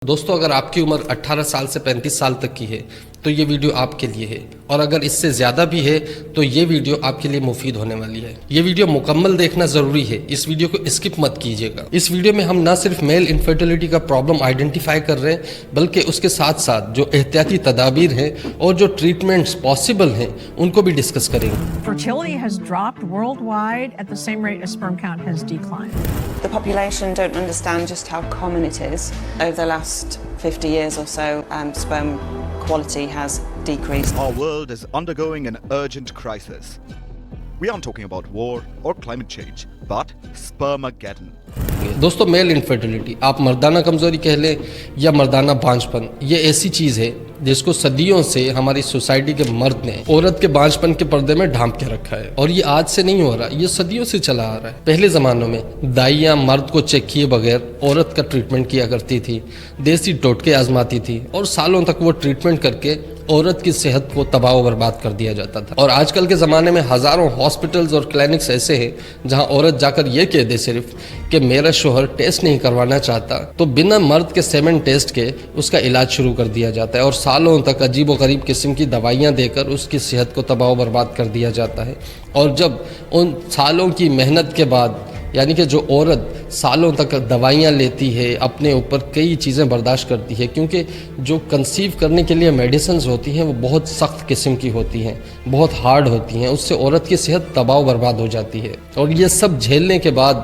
دوستو اگر آپ کی عمر 18 سال سے 35 سال تک کی ہے تو یہ ویڈیو آپ کے لیے ہے، اور اگر اس سے زیادہ بھی ہے تو یہ ویڈیو آپ کے لیے مفید ہونے والی ہے۔ یہ ویڈیو مکمل دیکھنا ضروری ہے، اس ویڈیو کو اسکپ مت کیجیے گا۔ اس ویڈیو میں ہم نہ صرف میل انفرٹیلٹی کا پرابلم آئیڈینٹیفائی کر رہے ہیں بلکہ اس کے ساتھ ساتھ جو احتیاطی تدابیر ہیں اور جو ٹریٹمنٹس پاسبل ہیں ان کو بھی ڈسکس کریں گے۔ Fertility has dropped worldwide at the same rate as sperm count has declined. The population don't understand just how common it is. Over the last 50 years or so, sperm quality has decreased. Our world is undergoing an urgent crisis. We aren't talking about war or climate change, but spermageddon. دوستو میل infertility آپ مردانہ کمزوری کہہ لیں یا مردانہ بانجھ پن، یہ ایسی چیز ہے جس کو صدیوں سے ہماری سوسائٹی کے مرد نے عورت کے بانجھ پن کے پردے میں ڈھانپ کے رکھا ہے، اور یہ آج سے نہیں ہو رہا، یہ صدیوں سے چلا آ رہا ہے۔ پہلے زمانوں میں دائیاں مرد کو چیک کیے بغیر عورت کا ٹریٹمنٹ کیا کرتی تھی، دیسی ٹوٹکے آزماتی تھی، اور سالوں تک وہ ٹریٹمنٹ کر کے عورت کی صحت کو تباہ و برباد کر دیا جاتا تھا۔ اور آج کل کے زمانے میں ہزاروں ہاسپٹلز اور کلینکس ایسے ہیں جہاں عورت جا کر یہ کہہ دے صرف کہ میرا شوہر ٹیسٹ نہیں کروانا چاہتا تو بنا مرد کے سیمن ٹیسٹ کے اس کا علاج شروع کر دیا جاتا ہے، اور سالوں تک عجیب و غریب قسم کی دوائیاں دے کر اس کی صحت کو تباہ و برباد کر دیا جاتا ہے۔ اور جب ان سالوں کی محنت کے بعد، یعنی کہ جو عورت سالوں تک دوائیاں لیتی ہے، اپنے اوپر کئی چیزیں برداشت کرتی ہے، کیونکہ جو کنسیو کرنے کے لیے میڈیسنز ہوتی ہیں وہ بہت سخت قسم کی ہوتی ہیں، بہت ہارڈ ہوتی ہیں، اس سے عورت کی صحت تباہ و برباد ہو جاتی ہے۔ اور یہ سب جھیلنے کے بعد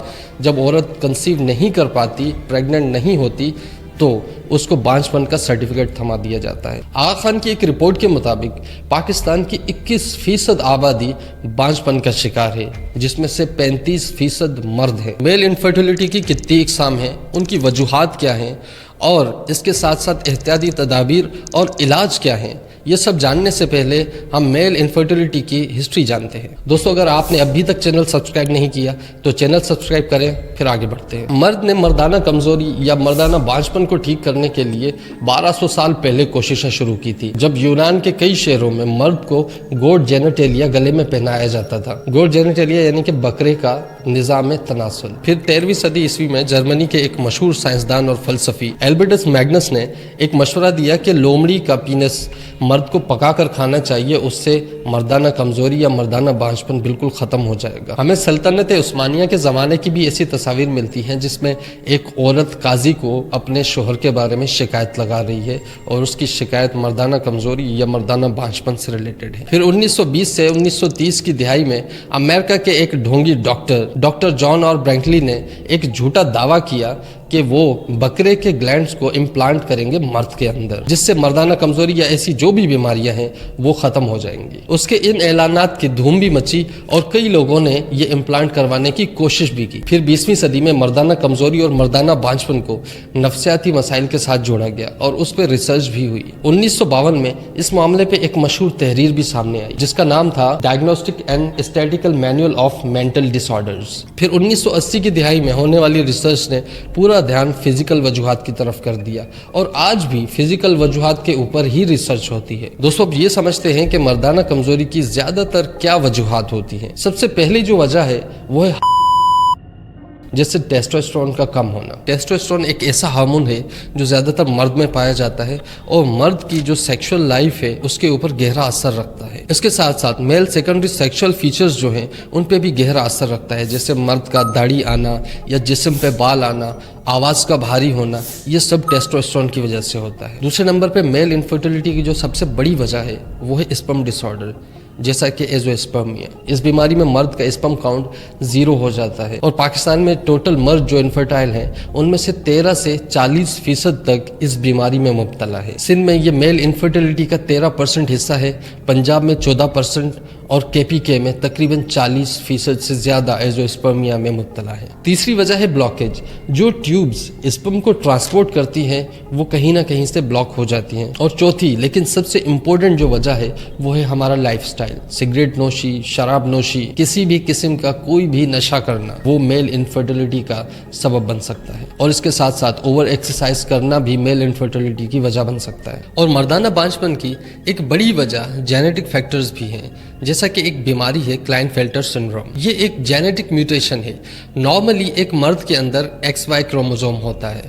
جب عورت کنسیو نہیں کر پاتی، پریگننٹ نہیں ہوتی، تو اس کو بانجھ پن کا سرٹیفکیٹ تھما دیا جاتا ہے۔ آغا خان کی ایک رپورٹ کے مطابق پاکستان کی 21% آبادی بانجھ پن کا شکار ہے، جس میں سے 35% مرد ہیں۔ میل انفرٹیلٹی کی کتنی اقسام ہیں، ان کی وجوہات کیا ہیں، اور اس کے ساتھ ساتھ احتیاطی تدابیر اور علاج کیا ہیں، یہ سب جاننے سے پہلے ہم میل انفرٹیلٹی کی ہسٹری جانتے ہیں۔ دوستو اگر آپ نے ابھی تک چینل سبسکرائب نہیں کیا تو چینل سبسکرائب کریں، پھر آگے بڑھتے ہیں۔ مرد نے مردانہ کمزوری یا مردانہ بانجھ پن کو ٹھیک کرنے کے لیے 1200 سال پہلے کوششیں شروع کی تھی، جب یونان کے کئی شہروں میں مرد کو گوڈ جینیٹیلیا گلے میں پہنایا جاتا تھا۔ گوڈ جینیٹیلیا یعنی کہ بکرے کا نظام تناسل۔ پھر 13ویں صدی عیسوی میں جرمنی کے ایک مشہور سائنسدان اور فلسفی البرٹس میگنس نے ایک مشورہ دیا کہ لومڑی کا پینس مرد کو پکا کر کھانا چاہیے، اس سے مردانہ کمزوری یا مردانہ بانجھ پن بالکل ختم ہو جائے گا۔ ہمیں سلطنت عثمانیہ کے زمانے کی بھی ایسی تصاویر ملتی ہیں جس میں ایک عورت قاضی کو اپنے شوہر کے بارے میں شکایت لگا رہی ہے، اور اس کی شکایت مردانہ کمزوری یا مردانہ بانجھ پن سے ریلیٹڈ ہے۔ پھر 1920 سے 1930 کی دہائی میں امریکہ کے ایک ڈھونگی ڈاکٹر جان اور برینکلی نے ایک جھوٹا دعویٰ کیا کہ وہ بکرے کے گلینڈز کو امپلانٹ کریں گے مرد کے اندر، جس سے مردانہ کمزوری یا ایسی جو بھی بیماریاں ہیں وہ ختم ہو جائیں گی۔ اس کے ان اعلانات کی دھوم بھی مچی اور کئی لوگوں نے یہ امپلانٹ کروانے کی کوشش بھی کی۔ پھر 20ویں صدی میں مردانہ کمزوری اور مردانہ بانجھ پن کو نفسیاتی مسائل کے ساتھ جوڑا گیا اور اس پہ ریسرچ بھی ہوئی۔ 1952 میں اس معاملے پہ ایک مشہور تحریر بھی سامنے آئی جس کا نام تھا diagnostic and statistical manual of mental disorders. پھر 1980 کی دہائی میں ہونے والی ریسرچ نے پورا دھیان فزیکل وجوہات کی طرف کر دیا، اور آج بھی فزیکل وجوہات کے اوپر ہی ریسرچ ہوتی ہے۔ دوستو اب یہ سمجھتے ہیں کہ مردانہ کمزوری کی زیادہ تر کیا وجوہات ہوتی ہیں۔ سب سے پہلی جو وجہ ہے وہ ہے جیسے ٹیسٹوسٹرون کا کم ہونا۔ ٹیسٹوسٹرون ایک ایسا ہارمون ہے جو زیادہ تر مرد میں پایا جاتا ہے، اور مرد کی جو سیکشول لائف ہے اس کے اوپر گہرا اثر رکھتا ہے۔ اس کے ساتھ ساتھ میل سیکنڈری سیکشول فیچرز جو ہیں ان پہ بھی گہرا اثر رکھتا ہے، جیسے مرد کا داڑھی آنا یا جسم پہ بال آنا، آواز کا بھاری ہونا، یہ سب ٹیسٹوسٹرون کی وجہ سے ہوتا ہے۔ دوسرے نمبر پہ میل انفرٹیلٹی کی جو سب سے بڑی وجہ ہے وہ ہے اسپرم ڈس آرڈر، جیسا کہ ایزواسپرمیا۔ اس بیماری میں مرد کا اسپرم کاؤنٹ 0 ہو جاتا ہے، اور پاکستان میں ٹوٹل مرد جو انفرٹائل ہیں ان میں سے 13 سے 40% تک اس بیماری میں مبتلا ہے۔ سندھ میں یہ میل انفرٹیلٹی کا 13% حصہ ہے، پنجاب میں 14%، اور KPK میں تقریباً 40% سے زیادہ ایزواسپرمیا میں مبتلا ہے۔ تیسری وجہ ہے بلاکیج، جو ٹیوبز اسپرم کو ٹرانسپورٹ کرتی ہیں وہ کہیں نہ کہیں سے بلاک ہو جاتی ہیں۔ اور چوتھی لیکن سب سے امپورٹنٹ جو وجہ ہے وہ ہے ہمارا لائف سٹائل، سگریٹ نوشی، شراب نوشی، کسی بھی قسم کا کوئی بھی نشہ کرنا، وہ میل انفرٹیلٹی کا سبب بن سکتا ہے۔ اور اس کے ساتھ ساتھ اوور ایکسرسائز کرنا بھی میل انفرٹیلٹی کی وجہ بن سکتا ہے۔ اور مردانہ بانجھ پن کی ایک بڑی وجہ جینیٹک فیکٹرز بھی ہیں، جیسا کہ ایک بیماری ہے کلائن فیلٹر سنڈروم۔ یہ ایک جینیٹک میوٹیشن ہے۔ نارملی ایک مرد کے اندر XY کروموزوم ہوتا ہے،